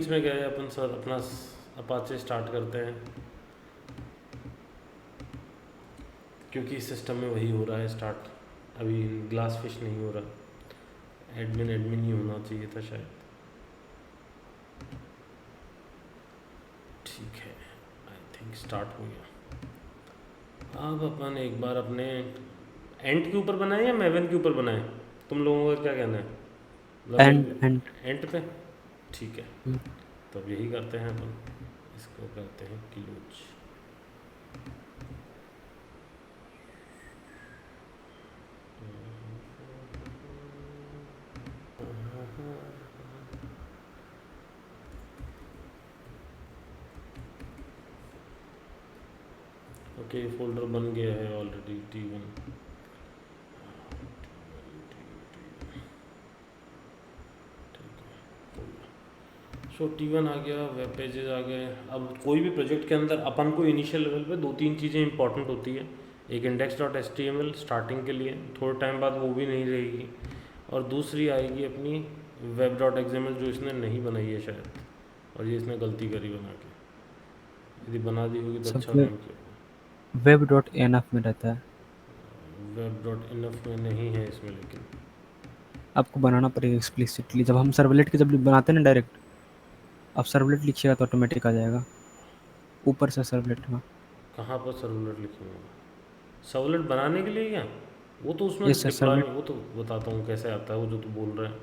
इसमें गए अपन सर अपना अपाचे स्टार्ट करते हैं, क्योंकि इस सिस्टम में वही हो रहा है स्टार्ट। अभी ग्लास फिश नहीं हो रहा। एडमिन ही होना चाहिए था शायद। ठीक है, आई थिंक स्टार्ट हो गया। अब अपन एक बार अपने एंट के ऊपर बनाए या मेवन के ऊपर बनाए, तुम लोगों का क्या कहना है? एंड एंट पे ठीक है। तो अब यही करते हैं अपन, इसको करते हैं क्लोज। ओके, फोल्डर बन गया है ऑलरेडी T1। सो T1 आ गया, वेब पेजेस आ गए। अब कोई भी प्रोजेक्ट के अंदर अपन को इनिशियल लेवल पे दो तीन चीज़ें इंपॉर्टेंट होती है। एक index.html स्टार्टिंग के लिए, थोड़े टाइम बाद वो भी नहीं रहेगी। और दूसरी आएगी अपनी web.xml, जो इसने नहीं बनाई है शायद, और ये इसने गलती करी बना के। यदि बना दी होगी तो सब अच्छा काम किया होगा। वेब डॉट एनएफ में रहता है। web.inf में नहीं है इसमें, लेकिन आपको बनाना पड़ेगा एक्सप्लिसिटली। जब हम सर्वलेट के जब बनाते हैं ना डायरेक्ट, आप सर्वलेट लिखिएगा तो ऑटोमेटिक आ जाएगा ऊपर से सर्वलेट में। कहाँ पर सर्वलेट लिखूँगा? सर्वलेट बनाने के लिए क्या? वो तो यस उसमें सर, सर्वलेट डिप्लॉयमेंट, वो तो बताता हूँ कैसे आता है वो जो तू बोल रहा है।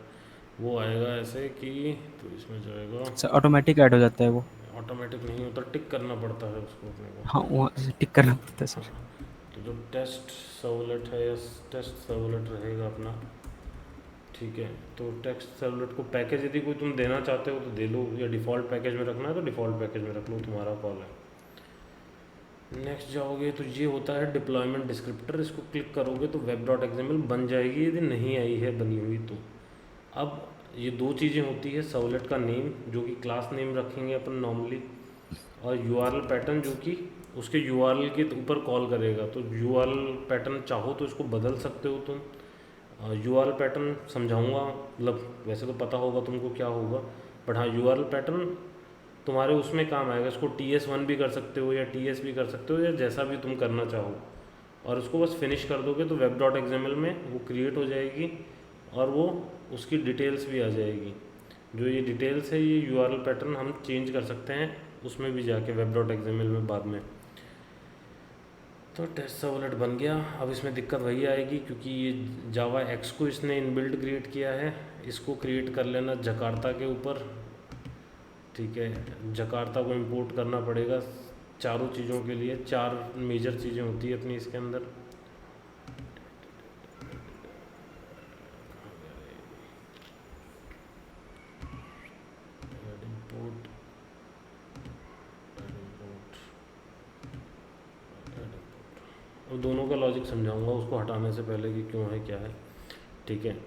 वो आएगा ऐसे कि, तो इसमें जाएगा, सर ऑटोमेटिक ऐड हो जाता है वो। ऑटोमेटिक नहीं होता, टिक करना पड़ता है उसको अपने को। हाँ, वहाँ से टिक करना पड़ता है सर। तो जो टेस्ट सर्वलेट है या टेस्ट सर्वलेट रहेगा अपना, ठीक है। तो टेक्स्ट सर्वलेट को पैकेज यदि कोई तुम देना चाहते हो तो दे लो, या डिफ़ॉल्ट पैकेज में रखना है तो डिफ़ॉल्ट पैकेज में रख लो, तुम्हारा कॉल है। नेक्स्ट जाओगे तो ये होता है डिप्लॉयमेंट डिस्क्रिप्टर। इसको क्लिक करोगे तो web.xml बन जाएगी, यदि नहीं आई है बनी हुई तो। अब ये दो चीज़ें होती है, सर्वलेट का नेम जो कि क्लास नेम रखेंगे अपन नॉर्मली, और URL पैटर्न जो कि उसके URL के ऊपर कॉल करेगा। तो URL पैटर्न चाहो तो इसको बदल सकते हो तुम। URL पैटर्न समझाऊंगा, मतलब वैसे तो पता होगा तुमको क्या होगा, बट हाँ URL पैटर्न तुम्हारे उसमें काम आएगा। इसको TS1 भी कर सकते हो या TS भी कर सकते हो, या जैसा भी तुम करना चाहो। और उसको बस फिनिश कर दोगे तो web.xml में वो क्रिएट हो जाएगी, और वो उसकी डिटेल्स भी आ जाएगी। जो ये डिटेल्स है, ये URL पैटर्न हम चेंज कर सकते हैं उसमें भी जाके web.xml में बाद में। तो टेस्ट सर्वलेट बन गया। अब इसमें दिक्कत वही आएगी, क्योंकि ये जावा एक्स को इसने इनबिल्ट क्रिएट किया है। इसको क्रिएट कर लेना जकार्ता के ऊपर, ठीक है। जकार्ता को इंपोर्ट करना पड़ेगा चारों चीज़ों के लिए। चार मेजर चीज़ें होती है अपनी इसके अंदर। इंपोर्ट, और दोनों का लॉजिक समझाऊंगा उसको हटाने से पहले कि क्यों है क्या है, ठीक है।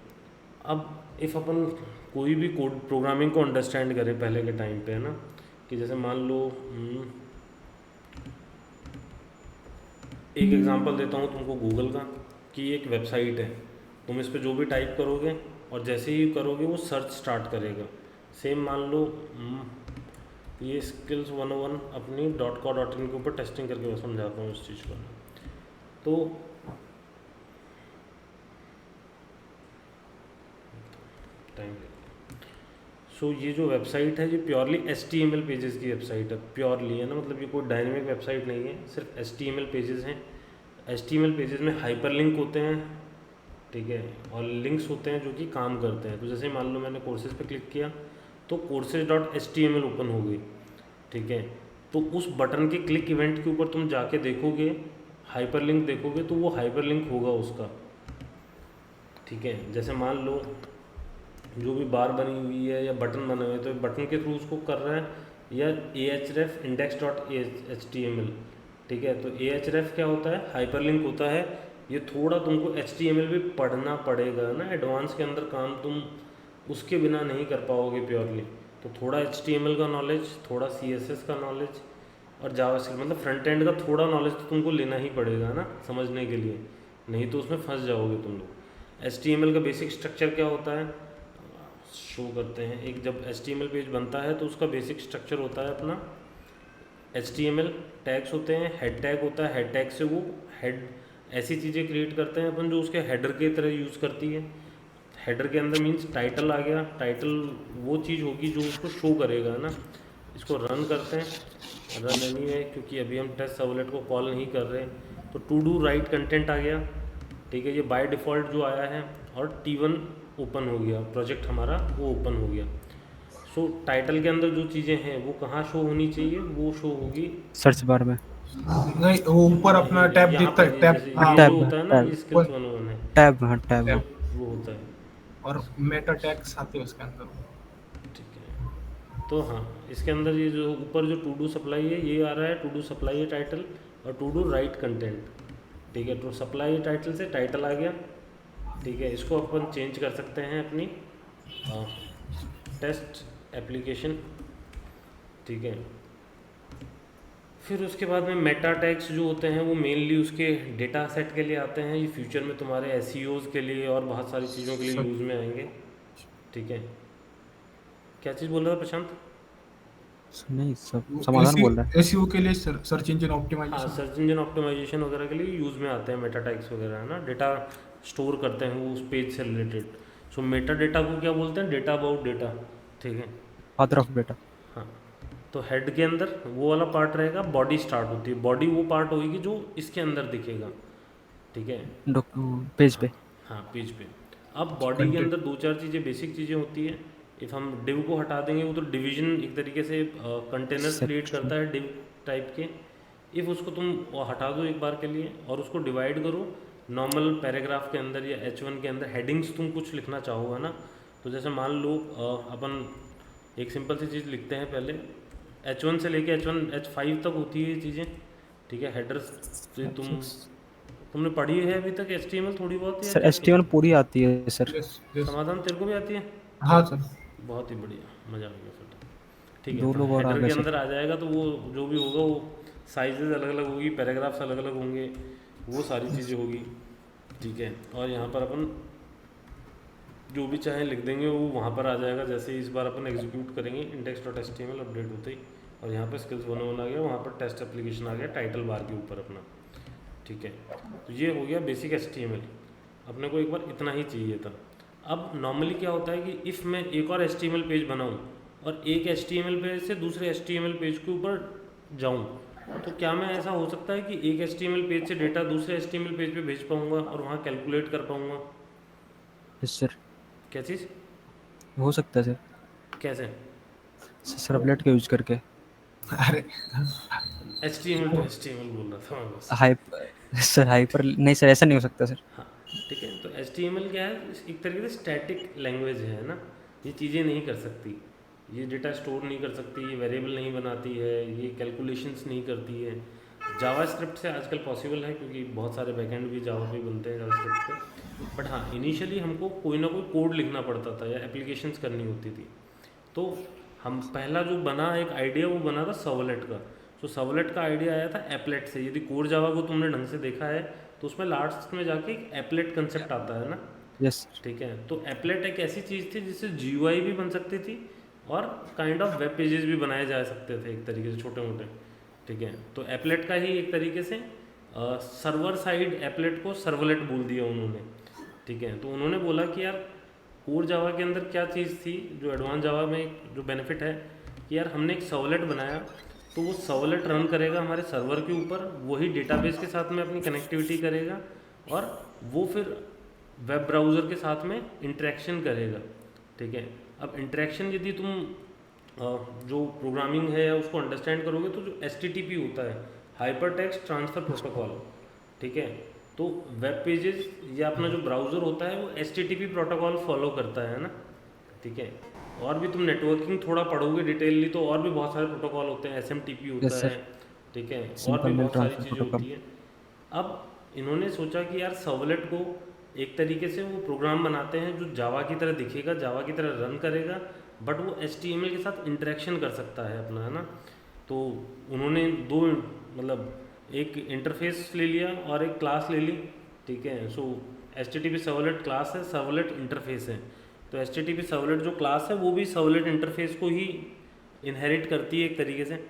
अब इफ़ अपन कोई भी कोड प्रोग्रामिंग को अंडरस्टैंड करें पहले के टाइम पे, है ना, कि जैसे मान लो एक एग्जांपल देता हूँ तुमको गूगल का, कि एक वेबसाइट है, तुम इस पर जो भी टाइप करोगे और जैसे ही करोगे वो सर्च स्टार्ट करेगा। सेम मान लो ये स्किल्स 101 अपनी .co.in के ऊपर टेस्टिंग करके मैं समझाता हूँ इस चीज़ को। तो टाइम सो ये जो वेबसाइट है ये प्योरली HTML पेजेस की वेबसाइट है, प्योरली, है ना, मतलब ये कोई डायनेमिक वेबसाइट नहीं है, सिर्फ HTML पेजेस हैं। HTML पेजेस में हाइपरलिंक होते हैं, ठीक है, और लिंक्स होते हैं जो कि काम करते हैं। तो जैसे मान लो मैंने कोर्सेज पे क्लिक किया तो courses.html ओपन हो गई, ठीक है। तो उस बटन के क्लिक इवेंट के ऊपर तुम जाके देखोगे, हाइपरलिंक देखोगे, तो वो हाइपरलिंक होगा उसका, ठीक है। जैसे मान लो जो भी बार बनी हुई है या बटन बने हुए हैं, तो बटन के थ्रू उसको कर रहा है, या ahref index.html, ठीक है। तो ahref क्या होता है? हाइपरलिंक होता है। ये थोड़ा तुमको HTML भी पढ़ना पड़ेगा ना, एडवांस के अंदर काम तुम उसके बिना नहीं कर पाओगे प्योरली। तो थोड़ा HTML का नॉलेज, थोड़ा CSS का नॉलेज, और जावास्क्रिप्ट मतलब फ्रंट एंड का थोड़ा नॉलेज तो तुमको लेना ही पड़ेगा ना समझने के लिए, नहीं तो उसमें फंस जाओगे तुम लोग। HTML का बेसिक स्ट्रक्चर क्या होता है? शो करते हैं। एक जब HTML पेज बनता है तो उसका बेसिक स्ट्रक्चर होता है अपना HTML टैग्स होते हैं, हेड टैग होता है, हेड टैग से वो हेड ऐसी चीज़ें क्रिएट करते हैं अपन जो उसके हेडर के तरह यूज़ करती है। हेडर के अंदर मीन्स टाइटल आ गया, टाइटल वो चीज़ होगी जो उसको शो करेगा ना। इसको रन करते हैं, रन एनीवे, क्योंकि अभी हम टेस्ट सर्वलेट को कॉल नहीं कर रहे। तो टू डू राइट कंटेंट आ गया, ठीक है, ये बाय डिफ़ॉल्ट जो आया है, और T1 ओपन हो गया, प्रोजेक्ट हमारा वो ओपन हो गया। सो टाइटल के अंदर जो चीज़ें हैं वो कहाँ शो होनी चाहिए, वो शो होगी सर्च बार में। नहीं, वो ऊपर अपना टैब यहाँ दिखता पर, है, ये टैब। जैसे हाँ, ये जो टैब होता है ना, टैब ये वो स्किल्स 101 है, टैब, हाँ टैब। टैब वो होता है। और मेटा टैग्स आते हैं उसके अंदर। ठीक है, तो हाँ, इसके अंदर ये जो ऊपर जो टू डू सप्लाई है ये आ रहा है, टू डू सप्लाई है टाइटल, और टू डू राइट कंटेंट, ठीक है। तो सप्लाई टाइटल से टाइटल आ गया, ठीक है। इसको अपन चेंज कर सकते हैं अपनी टेस्ट एप्लीकेशन, ठीक है। फिर उसके बाद में मेटा टैग्स जो होते हैं वो मेनली उसके डेटा सेट के लिए आते हैं। ये फ्यूचर में तुम्हारे एसईओज़ के लिए और बहुत सारी चीज़ों के लिए सर, यूज़ में आएंगे, ठीक है। क्या चीज़ बोल रहा था प्रशांत? नहीं, सब समाधान बोल रहा है। एसईओ के लिए सर्च इंजन हाँ, ऑप्टिमाइजेशन। सर्च इंजन ऑप्टिमाइजेशन वगैरह के लिए यूज़ में आते हैं मेटा टैग्स वगैरह, है ना। डेटा स्टोर करते हैं वो उस पेज से रिलेटेड। सो मेटा डेटा को क्या बोलते हैं? डेटा अबाउट डेटा, ठीक है। Father of data. हाँ, तो हेड के अंदर वो वाला पार्ट रहेगा, बॉडी स्टार्ट होती है, बॉडी वो पार्ट होगी जो इसके अंदर दिखेगा, ठीक है। पेज हाँ, पे। हाँ, पेज पे। अब बॉडी के कंटेंट। अंदर दो चार चीज़ें, बेसिक चीज़ें होती है। इफ़ हम डिव को हटा देंगे, वो तो डिवीजन एक तरीके से कंटेनर्स क्रिएट सेक्शन। करता है डिव टाइप के। इफ़ उसको तुम हटा दो एक बार के लिए और उसको डिवाइड करो नॉर्मल पैराग्राफ के अंदर या H1 के अंदर, हेडिंग्स तुम कुछ लिखना चाहो, है ना। तो जैसे मान लो अपन एक सिंपल सी चीज़ लिखते हैं पहले, H1 से लेके H5 तक होती है ये चीज़ें, ठीक है। हेडर्स से तुमने पढ़ी है अभी तक HTML थोड़ी बहुत, या सर क्या HTML पूरी आती है सर। Yes, yes. समाधान तेरे को भी आती है? हाँ सर। बहुत ही बढ़िया, मज़ा आ गया फिर तो। ठीक है, दो तो लोग और आ हेडर गए के सर। अंदर आ जाएगा तो वो जो भी होगा वो साइजेस अलग अलग होगी, पैराग्राफ्स अलग अलग होंगे, वो सारी चीज़ें होगी, ठीक है। और यहाँ पर अपन जो भी चाहे लिख देंगे वो वहाँ पर आ जाएगा। जैसे ही इस बार अपन एग्जीक्यूट करेंगे index.html अपडेट होते ही, और यहाँ पर स्किल्स 101 आ गया, वहाँ पर टेस्ट एप्लीकेशन आ गया टाइटल बार के ऊपर अपना, ठीक है। तो ये हो गया बेसिक HTML, अपने को एक बार इतना ही चाहिए था। अब नॉर्मली क्या होता है कि इफ़ मैं एक और HTML पेज बनाऊँ और एक HTML पेज से दूसरे HTML पेज के ऊपर जाऊँ, तो क्या मैं, ऐसा हो सकता है कि एक HTML पेज से डेटा दूसरे HTML पेज पे भेज पाऊँगा और वहाँ कैलकुलेट कर पाऊँगा? यस सर, क्या चीज़? हो सकता है सर। कैसे? सर्वलेट का यूज करके। अरे HTML टू HTML बोल रहा था मैं बस। सर हाइपर नहीं सर, ऐसा नहीं हो सकता सर। हाँ, ठीक है। तो HTML क्या है? एक तरीके से स्टैटिक लैंग्वेज है ना। ये चीज़ें नहीं कर सकती, ये डेटा स्टोर नहीं कर सकती, ये वेरिएबल नहीं बनाती है, ये कैलकुलेशंस नहीं करती है। जावास्क्रिप्ट से आजकल पॉसिबल है क्योंकि बहुत सारे बैकएंड भी जावा पे बनते हैं जावास्क्रिप्ट पे। बट हाँ, इनिशियली हमको कोई ना कोई कोड लिखना पड़ता था या एप्लीकेशंस करनी होती थी। तो हम पहला जो बना एक आइडिया, वो बना था सर्वलेट का। तो सर्वलेट का आइडिया आया था एप्लेट से। यदि कोर जावा को तुमने ढंग से देखा है तो उसमें लास्ट में जाके एक एप्लेट कंसेप्ट आता है ना, यस सर। ठीक है। तो एप्लेट एक ऐसी चीज़ थी जिससे GUI भी बन सकती थी और काइंड ऑफ वेब पेजेस भी बनाए जा सकते थे एक तरीके से, छोटे मोटे, ठीक है। तो एप्लेट का ही एक तरीके से सर्वर साइड एप्लेट को सर्वलेट बोल दिया उन्होंने, ठीक है। तो उन्होंने बोला कि यार कोर जावा के अंदर क्या चीज़ थी जो एडवांस जावा में जो बेनिफिट है कि यार हमने एक सर्वलेट बनाया, तो वो सर्वलेट रन करेगा हमारे सर्वर के ऊपर, वही डेटाबेस के साथ में अपनी कनेक्टिविटी करेगा और वो फिर वेब ब्राउज़र के साथ में इंटरेक्शन करेगा, ठीक है। अब इंटरेक्शन यदि तुम जो प्रोग्रामिंग है उसको अंडरस्टैंड करोगे तो जो HTTP होता है, हाइपर टेक्स्ट ट्रांसफ़र प्रोटोकॉल, ठीक है। तो वेब पेजेस या अपना जो ब्राउज़र होता है वो HTTP प्रोटोकॉल फॉलो करता है ना, ठीक है। और भी तुम नेटवर्किंग थोड़ा पढ़ोगे डिटेलली तो और भी बहुत सारे प्रोटोकॉल होते हैं, SMTP यस होता सर। है, ठीक है। और सिंपल भी मेल बहुत सारी ट्रांसफर चीज़ें प्रोटोकॉल। होती हैं। अब इन्होंने सोचा कि यार सर्वलेट को एक तरीके से वो प्रोग्राम बनाते हैं जो जावा की तरह दिखेगा, जावा की तरह रन करेगा, बट वो HTML के साथ इंटरेक्शन कर सकता है अपना, है ना। तो उन्होंने दो, मतलब एक इंटरफेस ले लिया और एक क्लास ले ली, ठीक है। सो HTTP सर्वलेट क्लास है, सर्वलेट इंटरफेस है। तो HTTP सर्वलेट जो क्लास है वो भी सर्वलेट इंटरफेस को ही इनहेरिट करती है एक तरीके से,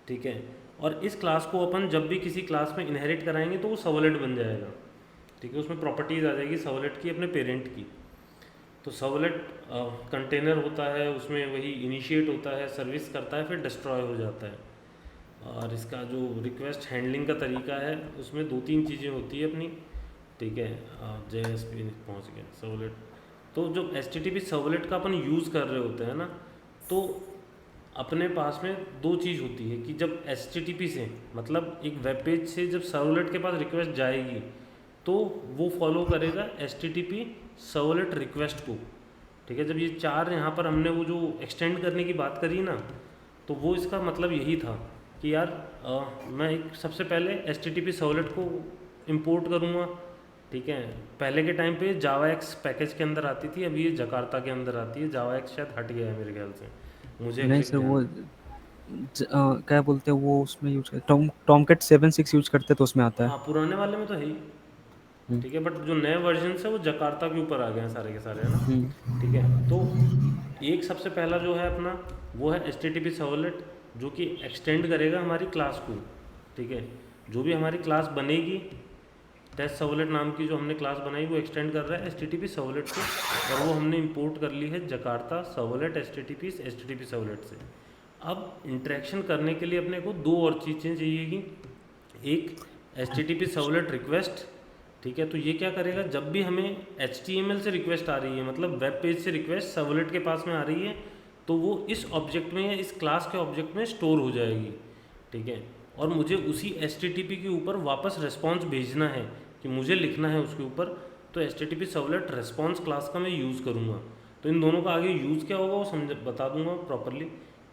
ठीक है। और इस क्लास को अपन जब भी किसी क्लास में इनहेरिट कराएंगे तो वो सर्वलेट बन जाएगा, ठीक है। उसमें प्रॉपर्टीज़ आ जाएगी सर्वलेट की अपने पेरेंट की। तो सर्वलेट कंटेनर होता है, उसमें वही इनिशिएट होता है, सर्विस करता है, फिर डिस्ट्रॉय हो जाता है। और इसका जो रिक्वेस्ट हैंडलिंग का तरीका है उसमें 2-3 चीज़ें होती है अपनी, ठीक है। JSP पहुंच गया सर्वलेट। तो जो HTTP सर्वलेट का अपन यूज़ कर रहे होते हैं ना, तो अपने पास में 2 चीज़ होती है कि जब HTTP से मतलब एक वेब पेज से जब सर्वलेट के पास रिक्वेस्ट जाएगी तो वो फॉलो करेगा HTTP सर्वलेट रिक्वेस्ट को, ठीक है। जब ये 4 यहाँ पर हमने वो जो एक्सटेंड करने की बात करी ना, तो वो इसका मतलब यही था कि यार मैं एक सबसे पहले HTTP सर्वलेट को इंपोर्ट करूँगा, ठीक है। पहले के टाइम पे JavaX पैकेज के अंदर आती थी, अभी ये जकार्ता के अंदर आती है। JavaX शायद हट गया है मेरे ख्याल से, मुझे नहीं एग्जैक्ट सर, ध्यान वो नहीं। क्या बोलते हैं वो उसमें यूज करते, टॉमकैट 7.6 यूज करते तो उसमें आता है। हाँ पुराने वाले में तो है ही, हम्म, ठीक है। बट जो नए वर्जन है वो जकार्ता के ऊपर आ गए हैं सारे के सारे, है ना, हम्म, ठीक है। तो एक सबसे पहला जो है अपना वो है HTTP सर्वलेट, जो कि एक्सटेंड करेगा हमारी क्लास को, ठीक है। जो भी हमारी क्लास बनेगी, टेस्ट सर्वलेट नाम की जो हमने क्लास बनाई वो एक्सटेंड कर रहा है HTTP सर्वलेट को, और वो हमने इंपोर्ट कर ली है जकार्ता सर्वलेट HTTP सर्वलेट से। अब इंटरेक्शन करने के लिए अपने को 2 और चीज़ें चाहिएगी। एक HTTP सर्वलेट रिक्वेस्ट, ठीक है। तो ये क्या करेगा, जब भी हमें HTML से रिक्वेस्ट आ रही है, मतलब वेब पेज से रिक्वेस्ट सर्वलेट के पास में आ रही है, तो वो इस ऑब्जेक्ट में या इस क्लास के ऑब्जेक्ट में स्टोर हो जाएगी, ठीक है। और मुझे उसी HTTP के ऊपर वापस रिस्पॉन्स भेजना है कि मुझे लिखना है उसके ऊपर, तो HTTP सर्वलेट रिस्पॉन्स क्लास का मैं यूज़ करूँगा। तो इन दोनों का आगे यूज़ क्या होगा वो समझ बता दूंगा प्रॉपरली,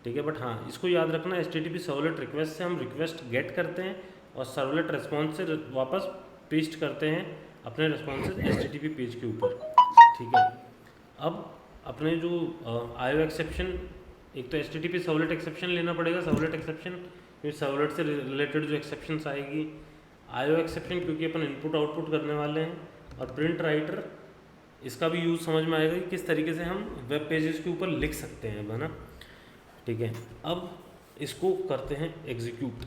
ठीक है। बट हाँ, इसको याद रखना, HTTP सर्वलेट रिक्वेस्ट से हम रिक्वेस्ट गेट करते हैं और सर्वलेट रिस्पॉन्स से वापस पेस्ट करते हैं अपने रिस्पॉन्सेज HTTP पेज के ऊपर, ठीक है। अब अपने जो IO एक्सेप्शन, एक तो HTTP सर्वलेट एक्सेप्शन लेना पड़ेगा, सर्वलेट एक्सेप्शन, फिर सर्वलेट से रिलेटेड जो एक्सेप्शंस आएगी, IO एक्सेप्शन क्योंकि अपन इनपुट आउटपुट करने वाले हैं, और प्रिंट राइटर, इसका भी यूज़ समझ में आएगा कि किस तरीके से हम वेब पेजेस के ऊपर लिख सकते हैं, है ना, ठीक है। अब इसको करते हैं एग्जीक्यूट।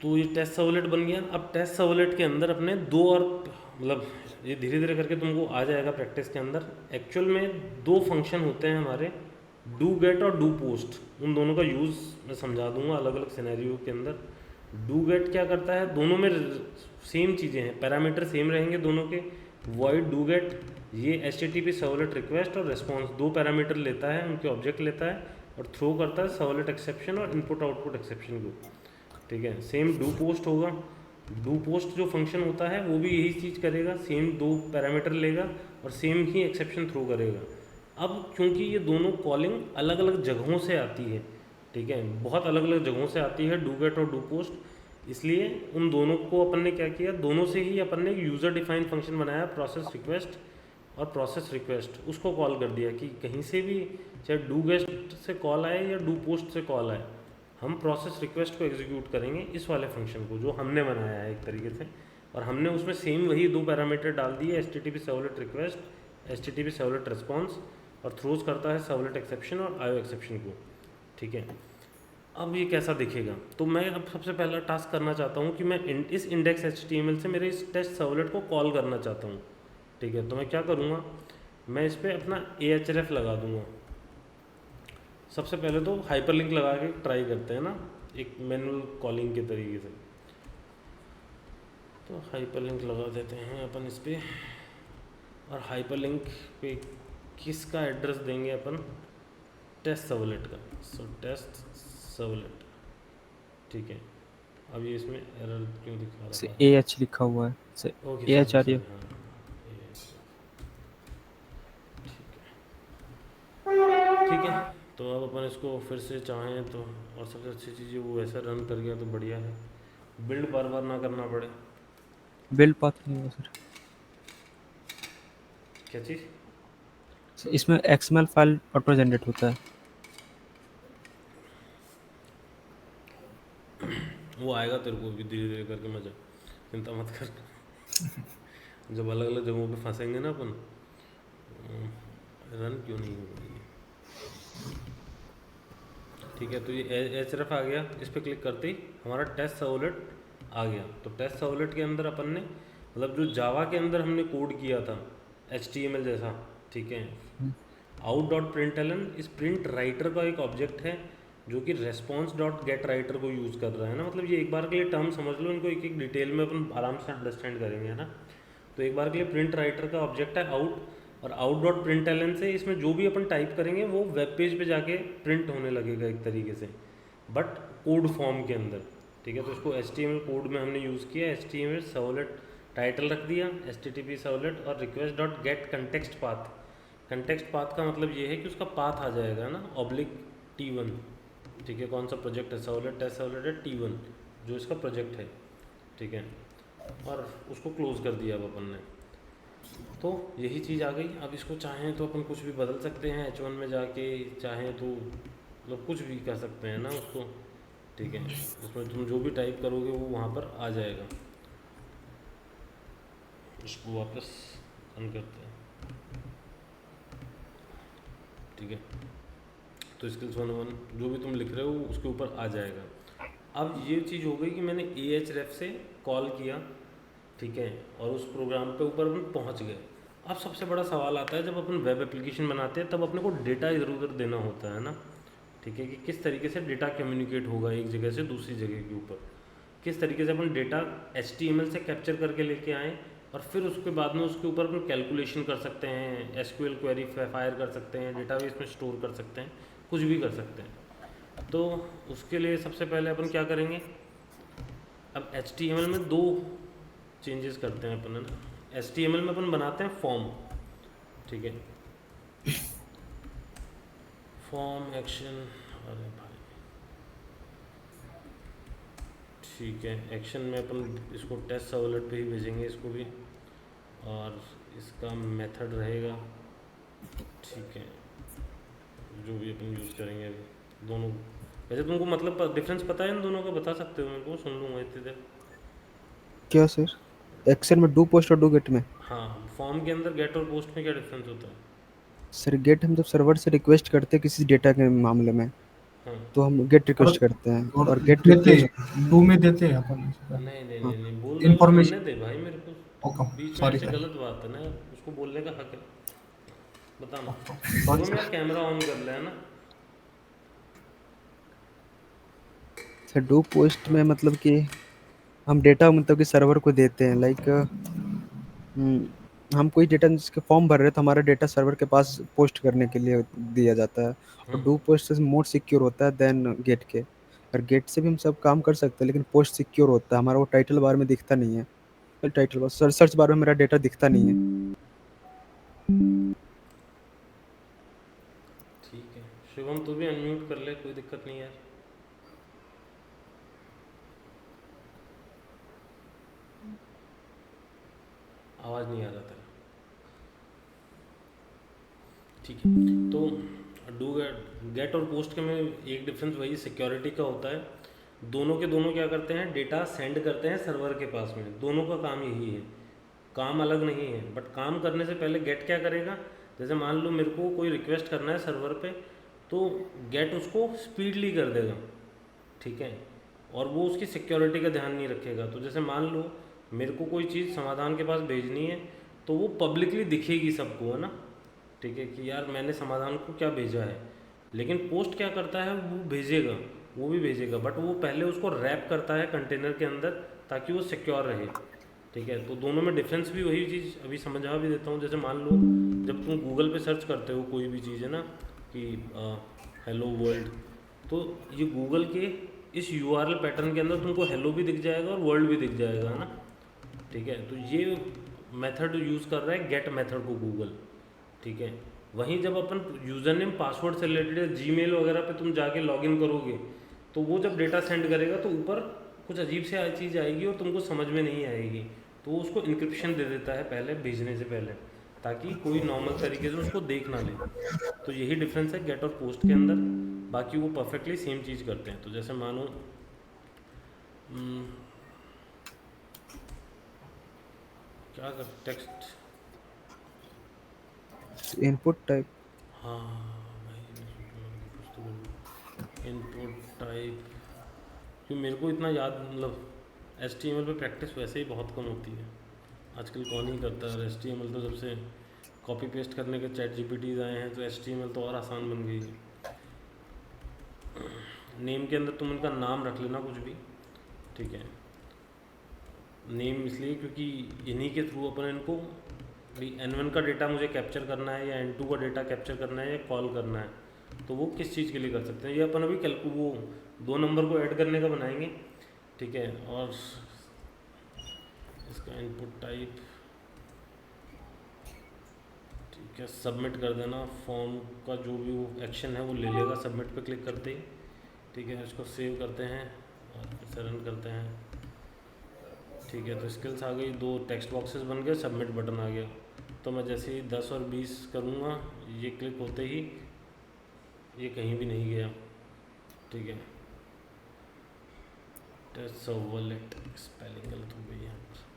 तो ये टेस्ट सर्वलेट बन गया। अब टेस्ट सर्वलेट के अंदर अपने 2 और, मतलब ये धीरे धीरे करके तुमको आ जाएगा प्रैक्टिस के अंदर। एक्चुअल में 2 फंक्शन होते हैं हमारे, डू गेट और डू पोस्ट। उन दोनों का यूज़ मैं समझा दूंगा अलग अलग सिनेरियो के अंदर। डू गेट क्या करता है, दोनों में सेम चीज़ें हैं, पैरामीटर सेम रहेंगे दोनों के। वॉइड डू गेट ये HTTP सर्वलेट रिक्वेस्ट और रिस्पॉन्स 2 पैरामीटर लेता है, उनके ऑब्जेक्ट लेता है और थ्रो करता है सर्वलेट एक्सेप्शन और इनपुट आउटपुट एक्सेप्शन को, ठीक है। सेम डू पोस्ट होगा। डू पोस्ट जो फंक्शन होता है वो भी यही चीज़ करेगा, सेम 2 पैरामीटर लेगा और सेम ही एक्सेप्शन थ्रो करेगा। अब क्योंकि ये दोनों कॉलिंग अलग अलग जगहों से आती है, ठीक है, बहुत अलग अलग जगहों से आती है डू गेट और डू पोस्ट, इसलिए उन दोनों को अपन ने क्या किया, दोनों से ही अपन ने एक यूज़र डिफाइंड फंक्शन बनाया, प्रोसेस रिक्वेस्ट और प्रोसेस रिक्वेस्ट। उसको कॉल कर दिया कि कहीं से भी, चाहे डू गेट से कॉल आए या डू पोस्ट से कॉल आए, हम प्रोसेस रिक्वेस्ट को एग्जीक्यूट करेंगे इस वाले फंक्शन को जो हमने बनाया है एक तरीके से। और हमने उसमें सेम वही 2 पैरामीटर डाल दिए, HTTP servlet request, HTTP servlet response, और थ्रोज करता है सर्वलेट एक्सेप्शन और IO एक्सेप्शन को, ठीक है। अब ये कैसा दिखेगा, तो मैं अब सबसे पहला टास्क करना चाहता हूँ कि मैं इस इंडेक्स HTML से मेरे इस टेस्ट सर्वलेट को कॉल करना चाहता हूँ, ठीक है। तो मैं क्या करूँगा, मैं इस पर अपना ahref लगा दूँगा। सबसे पहले तो हाइपरलिंक लगा के ट्राई करते हैं ना, एक मैनुअल कॉलिंग के तरीके से। तो हाइपरलिंक लगा देते हैं अपन इस पर, और हाइपरलिंक पे किसका एड्रेस देंगे अपन, टेस्ट सर्वलेट का। सो टेस्ट सर्वलेट, ठीक है। अब ये इसमें एरर क्यों दिखा रहा से था, AH लिखा हुआ है, से ओके AH सॉरी आ रही सॉरी, है। हाँ ठीक है। तो अब अपन इसको फिर से चाहें तो, और सबसे अच्छी चीज़ है वो वैसा रन कर गया तो बढ़िया है, बिल्ड बार बार ना करना पड़े। बिल्ड पाथ नहीं हुआ सर। क्या चीज़, इसमें XML फाइल ऑटो जनरेट होता है। वो आएगा तेरे को भी धीरे धीरे करके, मजा, चिंता मत कर। जब अलग अलग जगहों पे फंसेंगे ना अपन, रन क्यों नहीं हो रही है? ठीक है, तो ये एच रफ आ गया, इस पर क्लिक करते ही हमारा टेस्ट सर्वलेट आ गया। तो टेस्ट सर्वलेट के अंदर अपन ने मतलब जो जावा के अंदर हमने कोड किया था HTML जैसा, ठीक है, आउट डॉट प्रिंट इस प्रिंट राइटर का एक ऑब्जेक्ट है जो कि रेस्पॉन्स डॉट गेट राइटर को यूज़ कर रहा है ना। मतलब ये एक बार के लिए टर्म समझ लो, इनको एक एक डिटेल में अपन आराम से अंडरस्टैंड करेंगे, है ना। तो एक बार के लिए प्रिंट राइटर का ऑब्जेक्ट है आउट, और आउट डॉट प्रिंट से इसमें जो भी अपन टाइप करेंगे वो वेब पेज पे जाके प्रिंट होने लगेगा एक तरीके से, बट कोड फॉर्म के अंदर, ठीक है। तो इसको HTML कोड में हमने यूज़ किया, HTML सर्वलेट टाइटल रख दिया HTTP सर्वलेट, और request dot gate context path. Context path का मतलब ये है कि उसका पाथ आ जाएगा ना, ऑब्लिक T1, ठीक है। कौन सा प्रोजेक्ट है, सर्वलेट टेस्ट सर्वलेट है T1 जो इसका प्रोजेक्ट है, ठीक है। और उसको क्लोज कर दिया अब अपन ने। तो यही चीज़ आ गई। अब इसको चाहें तो अपन कुछ भी बदल सकते हैं H1 में जाके, चाहें तो मतलब कुछ भी कर सकते हैं ना उसको, ठीक है। उसमें तुम जो भी टाइप करोगे वो वहाँ पर आ जाएगा। इसको वापस रन करते हैं, ठीक है। तो स्किल्स 101 जो भी तुम लिख रहे हो उसके ऊपर आ जाएगा। अब ये चीज़ हो गई कि मैंने ahref से कॉल किया, ठीक है, और उस प्रोग्राम पे ऊपर अपन पहुंच गए। अब सबसे बड़ा सवाल आता है, जब अपन वेब एप्लीकेशन बनाते हैं तब अपने को डेटा इधर उधर देना होता है ना, ठीक है, कि किस तरीके से डेटा कम्युनिकेट होगा एक जगह से दूसरी जगह के ऊपर, किस तरीके से अपन डेटा HTML से कैप्चर करके लेके आएँ, और फिर उसके बाद में उसके ऊपर अपन कैलकुलेशन कर सकते हैं, SQL क्वेरी फायर कर सकते हैं, डेटाबेस में स्टोर कर सकते हैं, कुछ भी कर सकते हैं। तो उसके लिए सबसे पहले अपन क्या करेंगे, अब HTML में दो चेंजेस करते हैं अपन, है ना। HTML में अपन बनाते हैं फॉर्म, ठीक है, फॉर्म एक्शन, अरे भाई ठीक है, एक्शन में अपन इसको टेस्ट सर्वलेट पे ही भेजेंगे इसको भी, और इसका मेथड रहेगा, ठीक है, जो भी अपन यूज़ करेंगे अभी दोनों। वैसे तुमको मतलब डिफरेंस पता है इन दोनों का, बता सकते हो मेरे को, सुन लूँगा इतनी देर। क्या सर? एक्सेल में डू पोस्ट और डू गेट में? हाँ, फॉर्म के अंदर गेट और पोस्ट में क्या डिफरेंस होता है? सर गेट हम जब सर्वर से रिक्वेस्ट करते हैं किसी डेटा के मामले में, हाँ, तो हम गेट और रिक्वेस्ट करते हैं, और और गेट देते रिक्वेस्ट। हैं, डू में देते हैं अपन नहीं नहीं हाँ, नहीं नहीं, बोल रहा हूँ सुनने इंफॉर्मेशन। दे भाई मेरे को, ओके, बीच में सॉरी ऐसे सर, गलत बात है ना, उसको बोलने का हक है, बताना। सॉरी शुभम यार सर। कैमरा ऑन कर ले, है ना। सर डू पोस्ट में मतलब कि हम डेटा मतलब कि सर्वर को देते हैं, लाइक हम कोई डेटा जिसके फॉर्म भर रहे हैं तो हमारा डेटा सर्वर के पास पोस्ट करने के लिए दिया जाता है। और डू पोस्ट से मोर सिक्योर होता है देन गेट के। और गेट से भी हम सब काम कर सकते हैं, लेकिन पोस्ट सिक्योर होता है, हमारा वो टाइटल बार में दिखता नहीं है। टाइटल बार सर्च बार में मेरा डेटा दिखता नहीं है। ठीक है, शुभम तू भी अनम्यूट कर ले, कोई दिक्कत नहीं यार। आवाज़ नहीं आ रहा तेरा, ठीक है। तो डू गेट और पोस्ट के में एक डिफरेंस वही सिक्योरिटी का होता है। दोनों के दोनों क्या करते हैं, डेटा सेंड करते हैं सर्वर के पास में, दोनों का काम यही है, काम अलग नहीं है। बट काम करने से पहले गेट क्या करेगा, जैसे मान लो मेरे को कोई रिक्वेस्ट करना है सर्वर पे, तो गेट उसको स्पीडली कर देगा, ठीक है, और वो उसकी सिक्योरिटी का ध्यान नहीं रखेगा। तो जैसे मान लो मेरे को कोई चीज़ समाधान के पास भेजनी है, तो वो पब्लिकली दिखेगी सबको, है ना, ठीक है, कि यार मैंने समाधान को क्या भेजा है। लेकिन पोस्ट क्या करता है, वो भेजेगा, वो भी भेजेगा, बट वो पहले उसको रैप करता है कंटेनर के अंदर ताकि वो सिक्योर रहे, ठीक है। तो दोनों में डिफरेंस भी वही चीज़ अभी समझा भी देता हूँ। जैसे मान लो जब तुम गूगल पे सर्च करते हो कोई भी चीज़, है ना, कि हेलो वर्ल्ड, तो ये गूगल के इस URL पैटर्न के अंदर तुमको हेलो भी दिख जाएगा और वर्ल्ड भी दिख जाएगा, है ना, ठीक है। तो ये मेथड यूज़ कर रहा है गेट मेथड को गूगल, ठीक है। वहीं जब अपन यूज़र नेम पासवर्ड से रिलेटेड जीमेल वगैरह पे तुम जाके लॉगिन करोगे, तो वो जब डेटा सेंड करेगा तो ऊपर कुछ अजीब से चीज़ आएगी और तुमको समझ में नहीं आएगी, तो वो उसको इंक्रिप्शन दे देता है पहले भेजने से पहले, ताकि कोई नॉर्मल तरीके से उसको देख ना ले। तो यही डिफरेंस है गेट और पोस्ट के अंदर, बाकी वो परफेक्टली सेम चीज़ करते हैं। तो जैसे मानो क्या कर टेक्स्ट, इनपुट टाइप। हाँ भाई मैं सोच रहा हूँ कि कुछ तो करूँ इनपुट टाइप, क्योंकि मेरे को इतना याद मतलब HTML पे प्रैक्टिस वैसे ही बहुत कम होती है आजकल, कौन ही करता है। HTML तो जब से कॉपी पेस्ट करने के चैट GPTs आए हैं तो HTML तो और आसान बन गई है। नेम के अंदर तुम इनका नाम रख लेना कुछ भी, ठीक है। नेम इसलिए क्योंकि इन्हीं के थ्रू अपन इनको भाई N1 का डेटा मुझे कैप्चर करना है या N2 का डेटा कैप्चर करना है या कॉल करना है, तो वो किस चीज़ के लिए कर सकते हैं। ये अपन अभी वो 2 नंबर को ऐड करने का बनाएंगे, ठीक है। और इसका इनपुट टाइप, ठीक है, सबमिट कर देना। फॉर्म का जो भी वो एक्शन है वो ले लेगा सबमिट पे क्लिक करते ही, ठीक है। इसको सेव करते हैं और फिर से रन करते हैं, ठीक है। तो स्किल्स आ गई, 2 टेक्स्ट बॉक्सेस बन गए, सबमिट बटन आ गया। तो मैं जैसे ही 10 और 20 करूँगा, ये क्लिक होते ही ये कहीं भी नहीं गया, ठीक है। टेस्ट सर्वलेट, स्पेलिंग गलत हो गई यहाँ पर।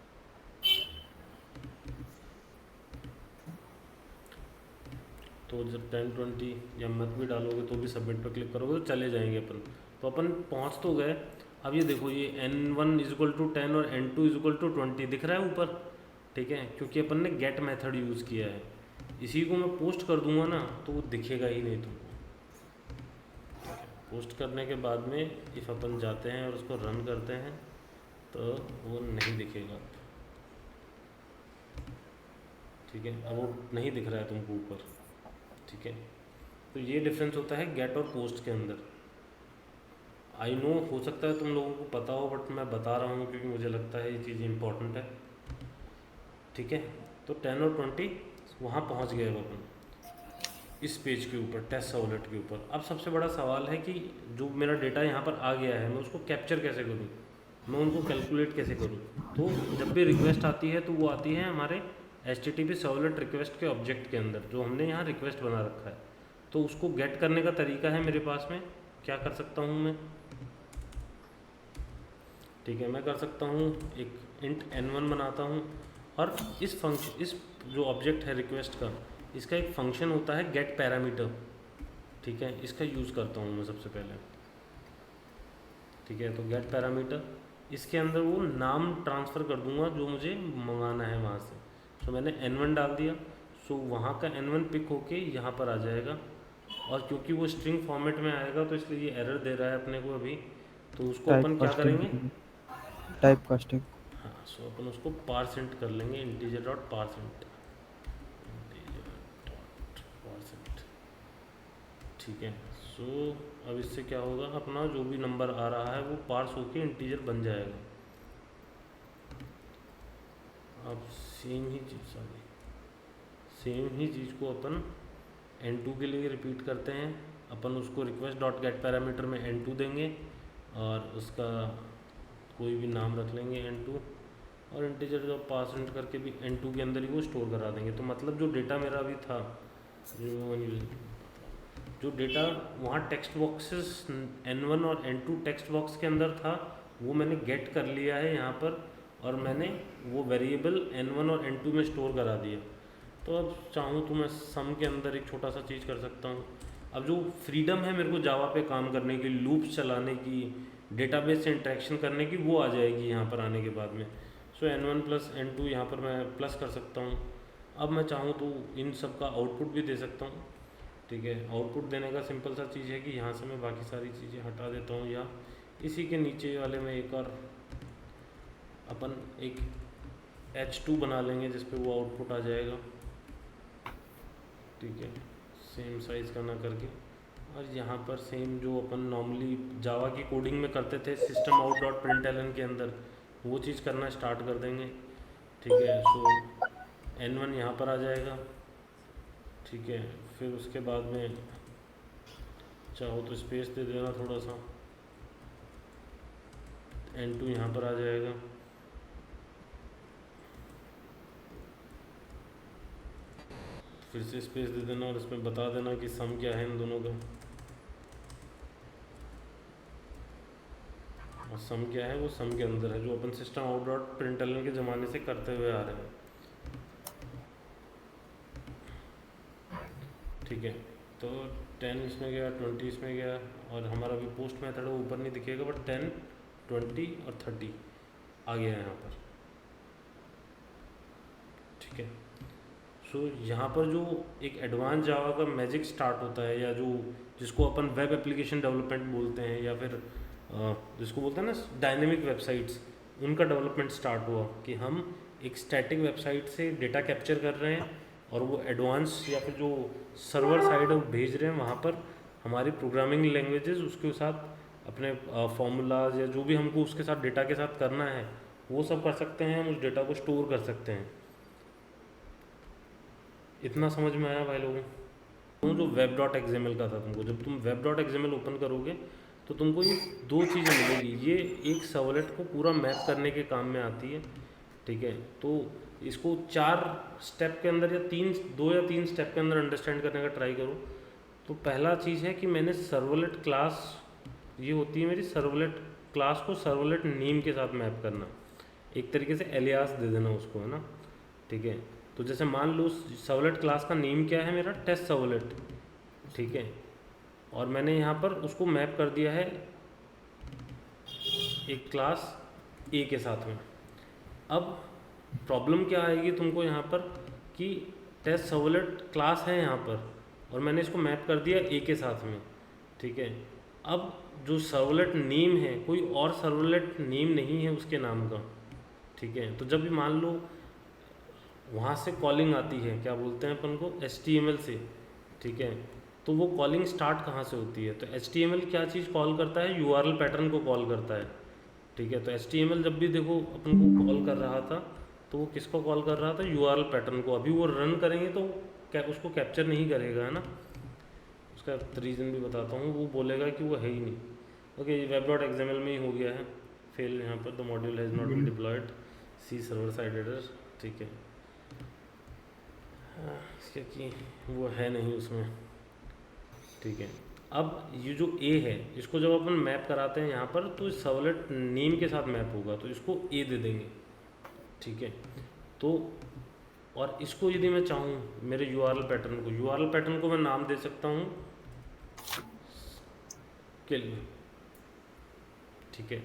तो जब 10-20 या मत भी डालोगे तो भी सबमिट पर क्लिक करोगे तो चले जाएंगे अपन। तो अपन पहुँच तो गए। अब ये देखो, ये N1 = 10 और N2 = 20 दिख रहा है ऊपर, ठीक है, क्योंकि अपन ने गेट मेथड यूज़ किया है। इसी को मैं पोस्ट कर दूंगा ना तो वो दिखेगा ही नहीं तुमको, ठीक है। पोस्ट करने के बाद में इफ़ अपन जाते हैं और उसको रन करते हैं तो वो नहीं दिखेगा, ठीक है। अब वो नहीं दिख रहा है तुमको ऊपर, ठीक है। तो ये डिफरेंस होता है गेट और पोस्ट के अंदर। आई नो हो सकता है तुम लोगों को पता हो, बट मैं बता रहा हूँ क्योंकि मुझे लगता है ये चीज़ इंपॉर्टेंट है, ठीक है। तो 10 और 20 वहाँ पहुँच गए अब अपन इस पेज के ऊपर, टेस्ट सर्वलेट के ऊपर। अब सबसे बड़ा सवाल है कि जो मेरा डेटा यहाँ पर आ गया है मैं उसको कैप्चर कैसे करूँ, मैं उनको कैलकुलेट कैसे करूँ। तो जब भी रिक्वेस्ट आती है तो वो आती है हमारे HTTP सर्वलेट रिक्वेस्ट के ऑब्जेक्ट के अंदर, जो हमने यहाँ रिक्वेस्ट बना रखा है। तो उसको गेट करने का तरीका है मेरे पास में, क्या कर सकता हूँ मैं, ठीक है। मैं कर सकता हूँ एक इंट N1 बनाता हूँ और इस जो ऑब्जेक्ट है रिक्वेस्ट का, इसका एक फंक्शन होता है गेट पैरामीटर, ठीक है। इसका यूज़ करता हूँ मैं सबसे पहले, ठीक है। तो गेट पैरामीटर, इसके अंदर वो नाम ट्रांसफ़र कर दूंगा जो मुझे मंगाना है वहाँ से। सो मैंने N1 डाल दिया, सो वहाँ का N1 पिक होके यहाँ पर आ जाएगा। और क्योंकि वो स्ट्रिंग फॉर्मेट में आएगा तो इसलिए ये एरर दे रहा है अपने को अभी, तो उसको टाइप अपन क्या करेंगे, कास्टिंग, टाइप कास्टिंग। हाँ। सो अपन उसको पारसेंट कर लेंगे, इंटीजर डॉट पारसेंट, ठीक है। सो अब इससे क्या होगा, अपना जो भी नंबर आ रहा है वो पार्स होके इंटीजर बन जाएगा। अब सेम ही चीज़ को अपन N2 के लिए रिपीट करते हैं। अपन उसको रिक्वेस्ट डॉट गेट पैरामीटर में N2 देंगे और उसका कोई भी नाम रख लेंगे N2, और इंटीजर जो पारसेंट करके भी N2 के अंदर ही वो स्टोर करा देंगे। तो मतलब जो डेटा मेरा अभी था, जो डेटा वहाँ टेक्स्ट बॉक्सेस N1 और N2 टेक्स्ट बॉक्स के अंदर था, वो मैंने गेट कर लिया है यहाँ पर, और मैंने वो वेरिएबल N1 और N2 में स्टोर करा दिया। तो अब चाहूँ तो मैं सम के अंदर एक छोटा सा चीज़ कर सकता हूँ। अब जो फ्रीडम है मेरे को जावा पे काम करने की, लूप्स चलाने की, डेटाबेस से इंटरेक्शन करने की, वो आ जाएगी यहाँ पर आने के बाद में। सो N1 + N2 यहाँ पर मैं प्लस कर सकता हूँ। अब मैं चाहूँ तो इन सब का आउटपुट भी दे सकता हूँ, ठीक है। आउटपुट देने का सिंपल सा चीज़ है कि यहाँ से मैं बाकी सारी चीज़ें हटा देता हूँ, या इसी के नीचे वाले में एक और अपन एक H2 बना लेंगे जिस पे वो आउटपुट आ जाएगा, ठीक है। सेम साइज़ का ना करके, और यहाँ पर सेम जो अपन नॉर्मली जावा की कोडिंग में करते थे सिस्टम आउट डॉट प्रिंटलन के अंदर, वो चीज़ करना स्टार्ट कर देंगे, ठीक है। सो N1 यहाँ पर आ जाएगा, ठीक है। फिर उसके बाद में चाहो तो स्पेस दे देना थोड़ा सा, N2 यहाँ पर आ जाएगा, फिर से स्पेस दे देना और इसमें बता देना कि सम क्या है इन दोनों का, और सम क्या है वो सम के अंदर है जो अपन सिस्टम आउट डॉट प्रिंटलन के ज़माने से करते हुए आ रहे हैं। ठीक है, तो 10 इसमें गया, 20 इसमें गया, और हमारा भी पोस्ट मेथड है ऊपर नहीं दिखेगा, बट 10, 20 और 30 आ गया है यहाँ पर। ठीक है, सो यहाँ पर जो एक एडवांस जावा का मैजिक स्टार्ट होता है, या जो जिसको अपन वेब एप्लीकेशन डेवलपमेंट बोलते हैं, या फिर जिसको बोलते हैं ना डायनेमिक वेबसाइट्स, उनका डेवलपमेंट स्टार्ट हुआ कि हम एक स्टैटिक वेबसाइट से डेटा कैप्चर कर रहे हैं और वो एडवांस या फिर जो सर्वर साइड है वो भेज रहे हैं, वहाँ पर हमारी प्रोग्रामिंग लैंग्वेजेस उसके साथ अपने फॉर्मूलाज या जो भी हमको उसके साथ डेटा के साथ करना है वो सब कर सकते हैं, हम उस डेटा को स्टोर कर सकते हैं। इतना समझ में आया भाई लोगों को? जो वेब डॉट एक्सएमएल का था, तुमको जब तुम वेब डॉट एक्सएमएल ओपन करोगे तो तुमको ये दो चीज़ें मिलेगी। ये एक सर्वलेट को पूरा मैप करने के काम में आती है, ठीक है। तो इसको 4 स्टेप के अंदर या 2 या 3 स्टेप के अंदर अंडरस्टैंड करने का ट्राई करो। तो पहला चीज़ है कि मैंने सर्वलेट क्लास, ये होती है मेरी सर्वलेट क्लास को सर्वलेट नेम के साथ मैप करना, एक तरीके से एलियास दे देना उसको, है ना, ठीक है। तो जैसे मान लो सर्वलेट क्लास का नेम क्या है मेरा, टेस्ट सर्वलेट, ठीक है, और मैंने यहाँ पर उसको मैप कर दिया है एक क्लास ए के साथ में। अब प्रॉब्लम क्या आएगी तुमको यहाँ पर कि टेस्ट सर्वलेट क्लास है यहाँ पर और मैंने इसको मैप कर दिया ए के साथ में, ठीक है। अब जो सर्वलेट नेम है कोई और सर्वलेट नेम नहीं है उसके नाम का, ठीक है। तो जब भी मान लो वहाँ से कॉलिंग आती है, क्या बोलते हैं अपन को, HTML से, ठीक है, तो वो कॉलिंग स्टार्ट कहाँ से होती है, तो HTML क्या चीज़ कॉल करता है, URL पैटर्न को कॉल करता है, ठीक है। तो HTML जब भी देखो अपन को कॉल कर रहा था तो वो किसको कॉल कर रहा था, URL पैटर्न को। अभी वो रन करेंगे तो क्या उसको कैप्चर नहीं करेगा, है ना। उसका रीज़न भी बताता हूँ, वो बोलेगा कि वो है ही नहीं। ओके, वेब डॉट एक्सएमएल में ही हो गया है फेल यहाँ पर, the module has not been deployed, see server side error, ठीक है, क्योंकि वो है नहीं उसमें, ठीक है। अब ये जो ए है इसको जब अपन मैप कराते हैं यहाँ पर तो सर्वलेट नेम के साथ मैप होगा, तो इसको ए दे देंगे, ठीक है। तो और इसको यदि मैं चाहूँ मेरे URL पैटर्न को मैं नाम दे सकता हूँ स्किल, ठीक है।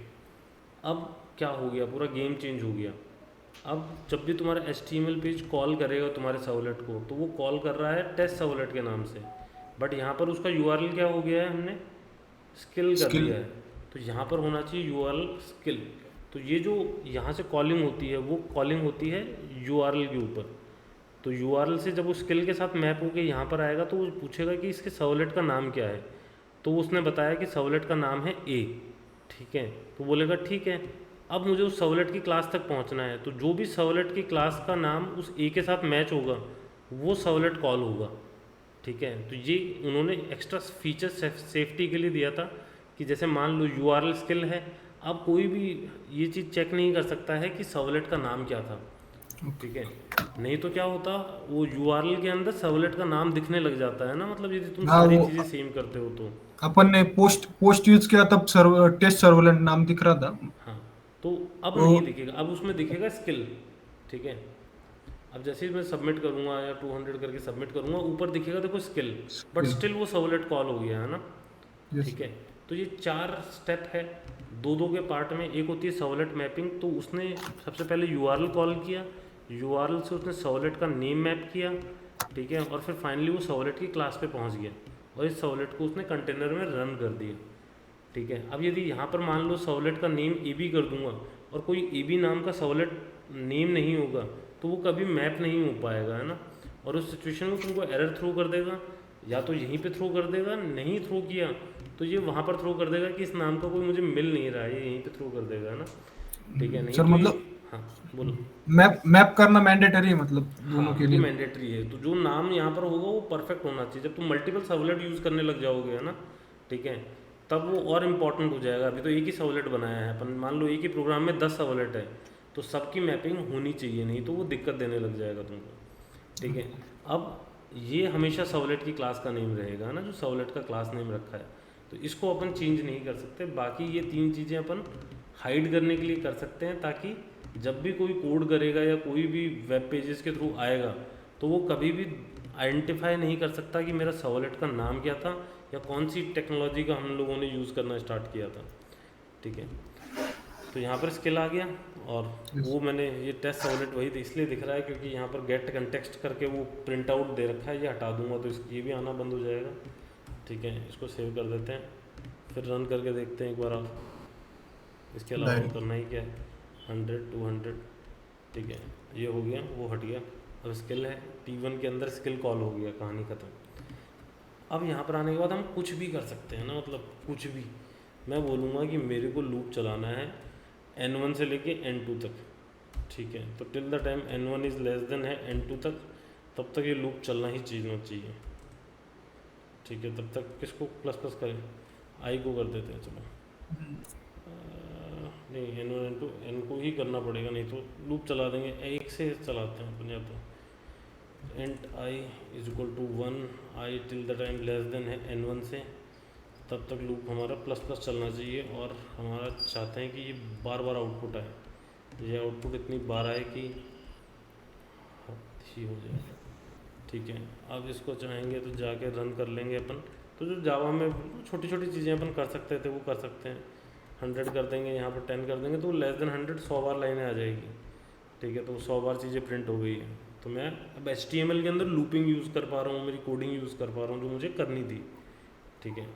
अब क्या हो गया, पूरा गेम चेंज हो गया। अब जब भी तुम्हारा HTML पेज कॉल करेगा तुम्हारे सर्वलेट को तो वो कॉल कर रहा है टेस्ट सर्वलेट के नाम से, बट यहाँ पर उसका URL क्या हो गया है, हमने स्किल कर दिया है, तो यहाँ पर होना चाहिए URL स्किल। तो ये जो यहाँ से कॉलिंग होती है वो कॉलिंग होती है URL के ऊपर। तो URL से जब वो स्किल के साथ मैप होकर यहाँ पर आएगा तो वो पूछेगा कि इसके सर्वलेट का नाम क्या है, तो उसने बताया कि सर्वलेट का नाम है ए, ठीक है। तो बोलेगा ठीक है, अब मुझे उस सर्वलेट की क्लास तक पहुंचना है, तो जो भी सर्वलेट की क्लास का नाम उस ए के साथ मैच होगा वो सर्वलेट कॉल होगा, ठीक है। तो ये उन्होंने एक्स्ट्रा फीचर सेफ्टी के लिए दिया था कि जैसे मान लो URL स्किल है, अब कोई भी ये चीज़ चेक नहीं कर सकता है कि सर्वलेट का नाम क्या था, ठीक है। नहीं तो क्या होता, वो URL के अंदर सर्वलेट का नाम दिखने लग जाता है ना, मतलब यदि तुम सारी चीज़ें सेम करते हो तो। अपन ने पोस्ट यूज किया तब टेस्ट सर्वलेट नाम दिख रहा था। हाँ, तो अब नहीं दिखेगा, अब उसमें दिखेगा स्किल, ठीक है। अब जैसे ही मैं सबमिट करूँगा या 200 करके सबमिट करूँगा, ऊपर दिखेगा देखो स्किल, बट स्टिल वो सर्वलेट कॉल हो गया है ना, ठीक है। तो ये 4 स्टेप है, 2 के पार्ट में। एक होती है सर्वलेट मैपिंग, तो उसने सबसे पहले URL कॉल किया, URL से उसने सर्वलेट का नेम मैप किया, ठीक है, और फिर फाइनली वो सर्वलेट की क्लास पे पहुंच गया और इस सर्वलेट को उसने कंटेनर में रन कर दिया, ठीक है। अब यदि यहाँ पर मान लो सर्वलेट का नेम AB कर दूंगा और कोई AB नाम का सर्वलेट नेम नहीं होगा तो वो कभी मैप नहीं हो पाएगा, है ना। और उस सिचुएशन में तुमको एरर थ्रो कर देगा, या तो यहीं पे थ्रो कर देगा, नहीं थ्रो किया तो ये वहाँ पर थ्रो कर देगा कि इस नाम का कोई मुझे मिल नहीं रहा है, ये यहीं पे थ्रो कर देगा, है ना, ठीक है। नहीं सर तो मतलब हाँ बोलो। मैप करना मैंडेटरी है, मतलब दोनों के लिए मैंडेटरी है, तो जो नाम यहाँ पर होगा वो परफेक्ट होना चाहिए। जब तुम मल्टीपल सर्वलेट यूज़ करने लग जाओगे, है ना, ठीक है, तब वो और इम्पॉर्टेंट हो जाएगा। अभी तो एक ही सर्वलेट बनाया है अपन, मान लो एक ही प्रोग्राम में 10 सर्वलेट है, तो सबकी मैपिंग होनी चाहिए, नहीं तो वो दिक्कत देने लग जाएगा तुमको, ठीक है। अब ये हमेशा सर्वलेट की क्लास का नेम रहेगा ना, जो सर्वलेट का क्लास नेम रखा है, तो इसको अपन चेंज नहीं कर सकते। बाकी ये 3 चीज़ें अपन हाइड करने के लिए कर सकते हैं, ताकि जब भी कोई कोड करेगा या कोई भी वेब पेजेस के थ्रू आएगा तो वो कभी भी आइडेंटिफाई नहीं कर सकता कि मेरा सर्वलेट का नाम क्या था या कौन सी टेक्नोलॉजी का हम लोगों ने यूज़ करना स्टार्ट किया था। ठीक है, तो यहाँ पर स्किल आ गया और वो मैंने ये टेस्ट सर्वलेट वही इसलिए दिख रहा है क्योंकि यहाँ पर गेट कंटेक्स्ट करके वो प्रिंट आउट दे रखा है, ये हटा दूंगा तो ये भी आना बंद हो जाएगा। ठीक है, इसको सेव कर देते हैं, फिर रन करके देखते हैं एक बार आप। इसके अलावा और करना ही क्या है, 100 200। ठीक है, ये हो गया, वो हट गया। अब स्किल है T1 के अंदर स्किल कॉल हो गया, कहानी ख़त्म। अब यहाँ पर आने के बाद हम कुछ भी कर सकते हैं ना, मतलब कुछ भी। मैं बोलूँगा कि मेरे को लूप चलाना है N1 से लेके N2 तक। ठीक है, तो till the time N1 is less than है N2 तक, तब तक ये लूप चलना ही चाहिए। ठीक है, तब तक किसको प्लस प्लस करें, आई को कर देते हैं। चलो नहीं, N1 N2 N को ही करना पड़ेगा, नहीं तो लूप चला देंगे। एक से चलाते हैं अपन, या तो int i is equal to 1, i till the time less than है N1 से, तब तक लूप हमारा प्लस प्लस चलना चाहिए। और हमारा चाहते हैं कि ये बार बार आउटपुट आए, ये आउटपुट इतनी बार आए कि ही हो जाए। ठीक है, अब इसको चाहेंगे तो जाके रन कर लेंगे अपन। तो जो जावा में छोटी छोटी चीज़ें अपन कर सकते थे वो कर सकते हैं। 100 कर देंगे, यहाँ पर 10 कर देंगे, तो लेस देन 100 100 बार लाइनें आ जाएगी। ठीक है, तो 100 बार चीज़ें प्रिंट हो गई है। तो मैं अब HTML के अंदर लूपिंग यूज़ कर पा रहा हूँ, मेरी कोडिंग यूज़ कर पा रहा हूँ जो मुझे करनी थी। ठीक है,